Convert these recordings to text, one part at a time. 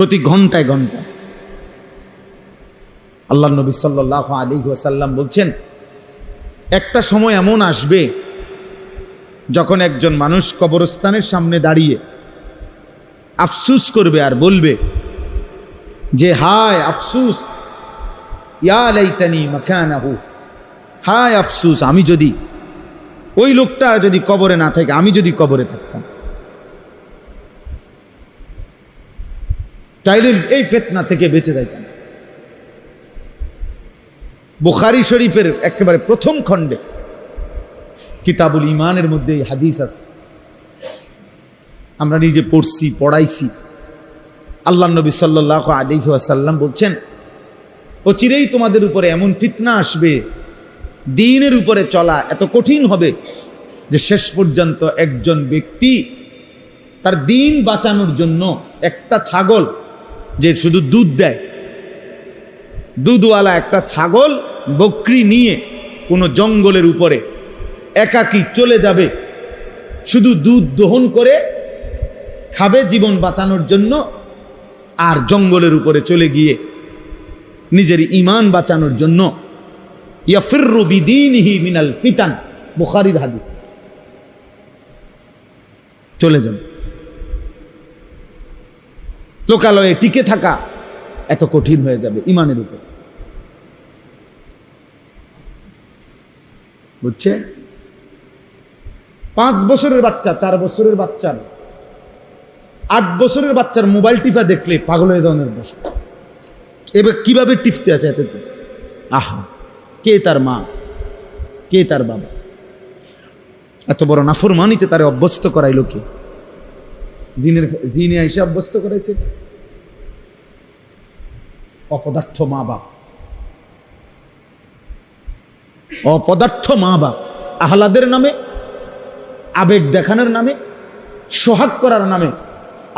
প্রতি ঘন্টায় ঘন্টায়। আল্লাহ নবী সাল্লাল্লাহু আলাইহি ওয়াসাল্লাম বলছেন, একটা সময় এমন আসবে যখন একজন মানুষ কবরস্থানের সামনে দাঁড়িয়ে আফসুস করবে আর বলবে যে হায় আফসুস, ইয়া লাইতানি মাকানাহু, হায় আফসুস, আমি যদি ওই লোকটা যদি কবরে না থাকে, আমি যদি কবরে থাকতাম, তাইলে এই ফিতনা থেকে বেঁচে যাইতাম। বুখারী শরীফের একেবারে প্রথম খণ্ডে কিতাবুল ঈমানের মধ্যে এই হাদিস আছে, আমরা নিজে পড়ছি, পড়াইছি। আল্লাহ নবী সাল্লাল্লাহু আলাইহি ওয়াসাল্লাম বলছেন, অচিরেই তোমাদের উপরে এমন ফিতনা আসবে, দ্বীনের উপরে চলা এত কঠিন হবে যে শেষ পর্যন্ত একজন ব্যক্তি তার দ্বীন বাঁচানোর জন্য একটা ছাগল, যে শুধু দুধ দেয়, দুধওয়ালা একটা ছাগল বকরি নিয়ে কোনো জঙ্গলের উপরে একাকী চলে যাবে, শুধু দুধ দহন করে খাবে জীবন বাঁচানোর জন্য, আর জঙ্গলের উপরে চলে গিয়ে নিজের ঈমান বাঁচানোর জন্য ইয়াফিররু বিদীনিহি মিনাল ফিতান, বুখারীর হাদিস, চলে যাবে। লোকালয়ে টিকে থাকা এত কঠিন হয়ে যাবে ঈমানের উপর, বুঝছে? 5 বছরের বাচ্চা, 4 বছরের বাচ্চার, 8 বছরের বাচ্চার মোবাইল টিপা দেখলে পাগল হয়ে যাওয়ার বসে। এবার কিভাবে টিপতে আছে এত? আহা, কে তার মা, কে তার বাবা? এত বড় নাফরমানিতে তারে অভ্যস্ত করাইল কে? জিনে এসে অভ্যস্ত করাইছে অপদার্থ মা বাপ, অপদার্থ মা বাপ আহলাদের নামে, আবেগ দেখানোর নামে, সোহাগ করার নামে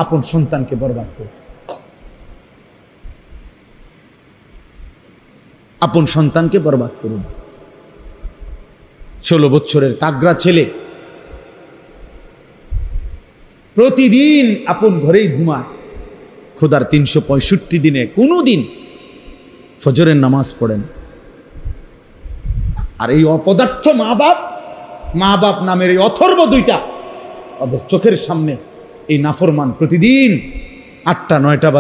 আপন সন্তানকে বরবাদ করেছে, আপন সন্তানকে বরবাদ করে দিয়েছে। 16 বছরের তাগড়া ছেলে প্রতিদিন আপন ঘরেই ঘুমায়, খোদার 365 দিনে কোনো দিন ফজরের নামাজ পড়েন। আর এই অপদার্থ মা বাপ নামের এই অথর্ব দুইটা ওদের চোখের সামনে এই নাফরমান প্রতিদিন 8টা 9টা